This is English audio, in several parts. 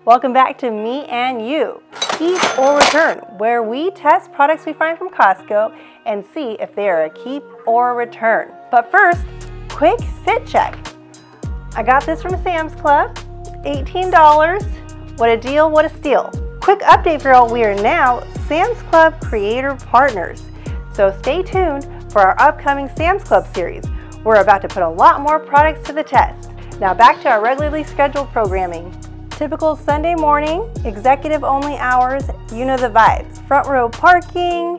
Welcome back to Me and You, Keep or Return, where we test products we find from Costco and see if they are a keep or a return. But first, quick fit check. I got this from Sam's Club, $18. What a deal, what a steal. Quick update for y'all, we are now Sam's Club Creator Partners. So stay tuned for our upcoming Sam's Club series. We're about to put a lot more products to the test. Now back to our regularly scheduled programming. Typical Sunday morning, executive only hours, you know the vibes. Front row parking,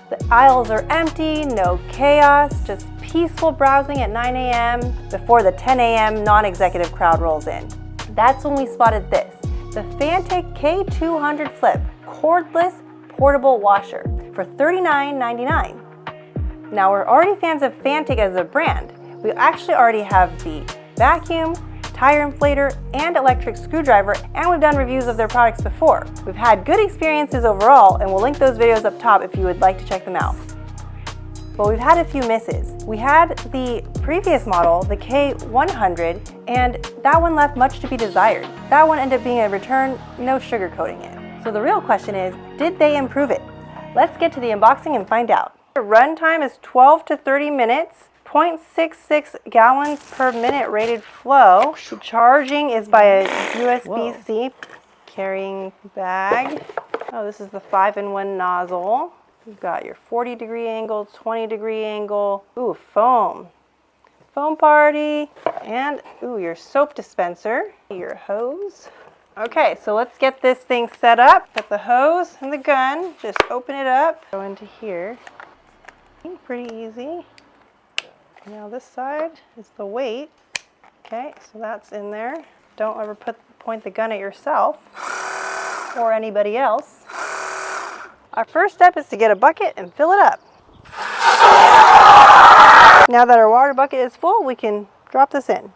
the aisles are empty, no chaos, just peaceful browsing at 9 a.m. before the 10 a.m. non-executive crowd rolls in. That's when we spotted this, the Fanttik K200 Flip Cordless Portable Washer for $39.99. Now we're already fans of Fanttik as a brand. We actually already have the vacuum, tire inflator, and electric screwdriver, and we've done reviews of their products before. We've had good experiences overall, and we'll link those videos up top if you would like to check them out. But we've had a few misses. We had the previous model, the K100, and that one left much to be desired. That one ended up being a return, no sugarcoating it. So the real question is, did they improve it? Let's get to the unboxing and find out. The run time is 12 to 30 minutes. 0.66 gallons per minute rated flow. The charging is by a USB-C carrying bag. Oh, this is the 5-in-1 nozzle. You've got your 40-degree angle, 20-degree angle. Ooh, foam. Foam party. And, ooh, your soap dispenser. Your hose. Okay, so let's get this thing set up. Got the hose and the gun. Just open it up. Go into here. Pretty easy. Now this side is the weight. Okay, so that's in there. Don't ever point the gun at yourself or anybody else. Our first step is to get a bucket and fill it up. Now that our water bucket is full, we can drop this in.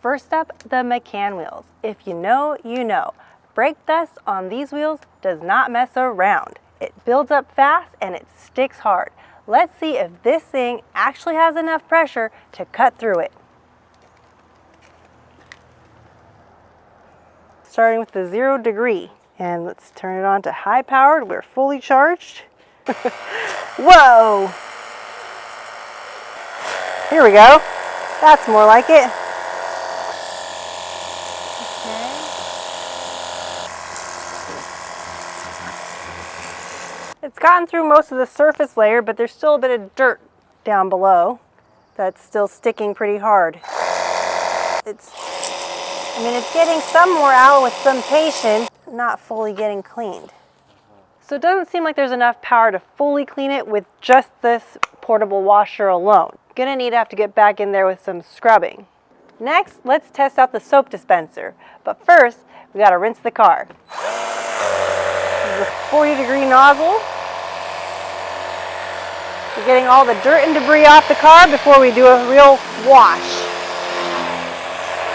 First up, the McCann wheels. If you know, you know. Brake dust on these wheels does not mess around. It builds up fast and it sticks hard. Let's see if this thing actually has enough pressure to cut through it. Starting with the 0 degree. And let's turn it on to high powered. We're fully charged. Whoa! Here we go. That's more like it. It's gotten through most of the surface layer, but there's still a bit of dirt down below that's still sticking pretty hard. It's getting some more out with some patience, not fully getting cleaned. So it doesn't seem like there's enough power to fully clean it with just this portable washer alone. Gonna have to get back in there with some scrubbing. Next, let's test out the soap dispenser. But first, we gotta rinse the car. This is a 40-degree nozzle. We're getting all the dirt and debris off the car before we do a real wash.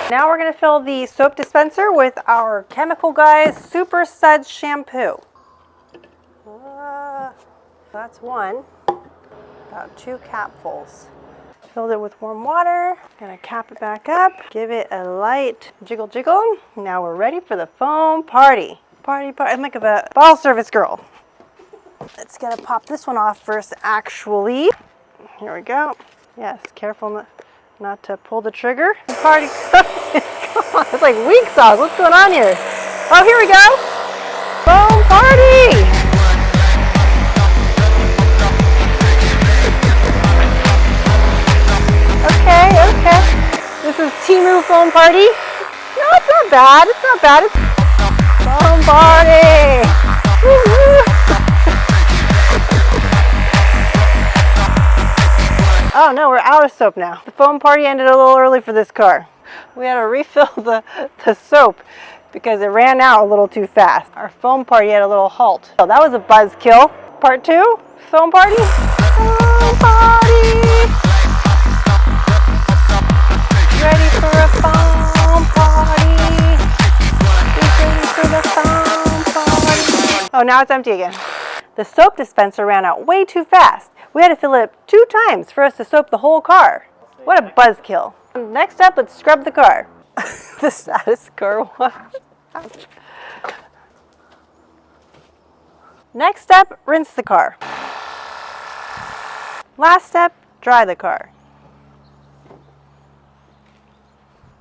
Now we're going to fill the soap dispenser with our Chemical Guys Super Suds shampoo. That's one. About 2 capfuls. Filled it with warm water. Gonna cap it back up. Give it a light jiggle jiggle. Now we're ready for the foam party. I'm like a bottle service girl. Let's get to pop this one off first, actually. Here we go. Yes, careful not to pull the trigger. Party. Come on, it's like weak sauce. What's going on here? Oh, here we go. Foam party. Okay. This is Timu foam party. No, it's not bad. It's not bad. It's foam party. Woo-hoo. Oh no, we're out of soap now. The foam party ended a little early for this car. We had to refill the soap because it ran out a little too fast. Our foam party had a little halt. So that was a buzzkill. Part 2, foam party. Foam party. Ready for a foam party. Ready for the foam party. Oh, now it's empty again. The soap dispenser ran out way too fast. We had to fill it up 2 times for us to soap the whole car. What a buzzkill. Next up, let's scrub the car. The saddest car wash. Ouch. Next step, rinse the car. Last step, dry the car.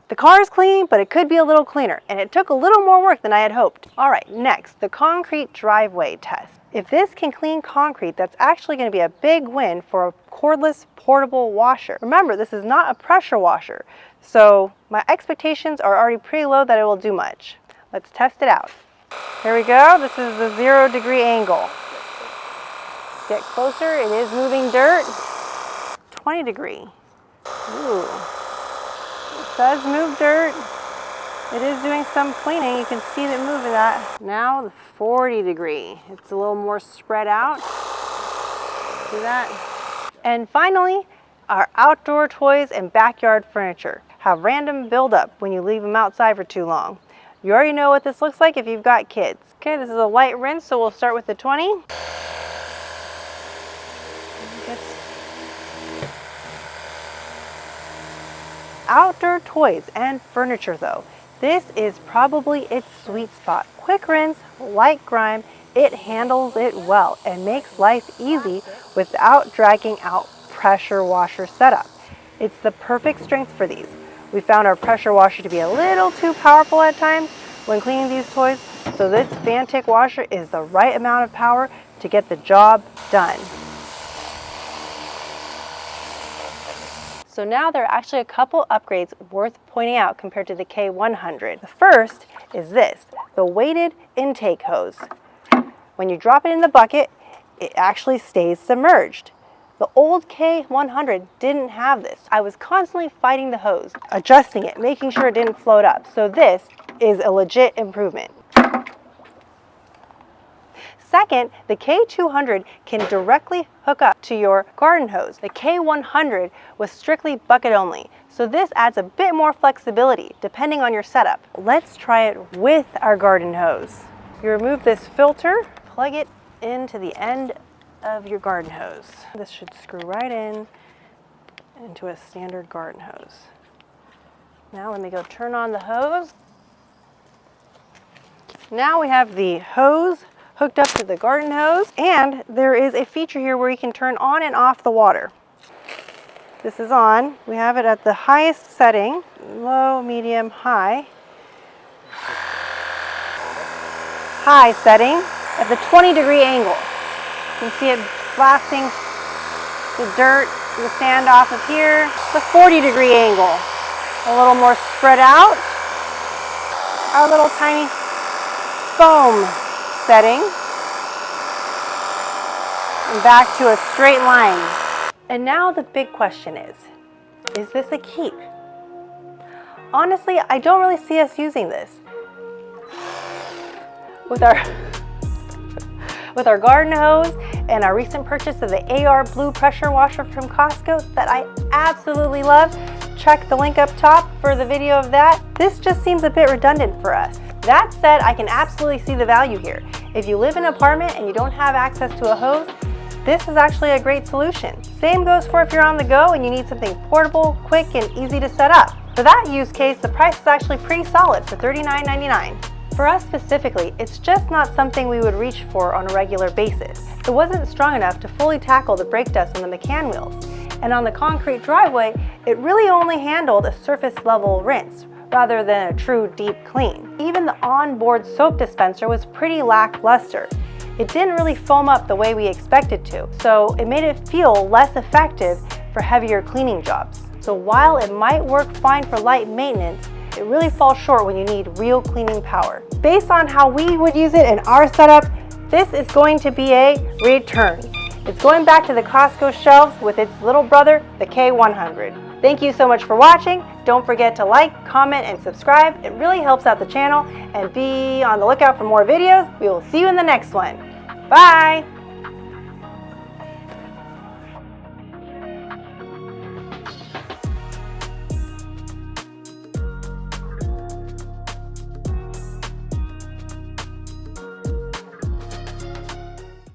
The car is clean, but it could be a little cleaner, and it took a little more work than I had hoped. All right, next, the concrete driveway test. If this can clean concrete, that's actually going to be a big win for a cordless portable washer. Remember, this is not a pressure washer, so my expectations are already pretty low that it will do much. Let's test it out. Here we go. This is the 0-degree angle. Get closer. It is moving dirt. 20 degree. Ooh. It does move dirt. It is doing some cleaning. You can see it moving that. Now the 40 degree. It's a little more spread out. See that? And finally, our outdoor toys and backyard furniture have random buildup when you leave them outside for too long. You already know what this looks like if you've got kids. Okay, this is a light rinse, so we'll start with the 20. Outdoor toys and furniture though, this is probably its sweet spot. Quick rinse, light grime, it handles it well and makes life easy without dragging out pressure washer setup. It's the perfect strength for these. We found our pressure washer to be a little too powerful at times when cleaning these toys, so this Fanttik washer is the right amount of power to get the job done. So now there are actually a couple upgrades worth pointing out compared to the K100. The first is this, the weighted intake hose. When you drop it in the bucket, it actually stays submerged. The old K100 didn't have this. I was constantly fighting the hose, adjusting it, making sure it didn't float up. So this is a legit improvement. Second, the K200 can directly hook up to your garden hose. The K100 was strictly bucket only, so this adds a bit more flexibility depending on your setup. Let's try it with our garden hose. You remove this filter, plug it into the end of your garden hose. This should screw right in into a standard garden hose. Now let me go turn on the hose. Now we have the hose hooked up to the garden hose, and there is a feature here where you can turn on and off the water. This is on. We have it at the highest setting, low, medium, high. High setting at the 20-degree angle. You can see it blasting the dirt, the sand off of here. The 40-degree angle, a little more spread out. Our little tiny foam setting. And back to a straight line. And now the big question is this a keep? Honestly, I don't really see us using this. With our garden hose and our recent purchase of the AR Blue pressure washer from Costco that I absolutely love, check the link up top for the video of that. This just seems a bit redundant for us. That said, I can absolutely see the value here. If you live in an apartment and you don't have access to a hose, this is actually a great solution. Same goes for if you're on the go and you need something portable, quick, and easy to set up. For that use case, the price is actually pretty solid for $39.99. For us specifically, it's just not something we would reach for on a regular basis. It wasn't strong enough to fully tackle the brake dust on the McCann wheels. And on the concrete driveway, it really only handled a surface level rinse rather than a true deep clean. Even the onboard soap dispenser was pretty lackluster. It didn't really foam up the way we expected to, so it made it feel less effective for heavier cleaning jobs. So while it might work fine for light maintenance, it really falls short when you need real cleaning power. Based on how we would use it in our setup, this is going to be a return. It's going back to the Costco shelves with its little brother, the K100. Thank you so much for watching. Don't forget to like, comment, and subscribe. It really helps out the channel, and be on the lookout for more videos. We will see you in the next one. Bye!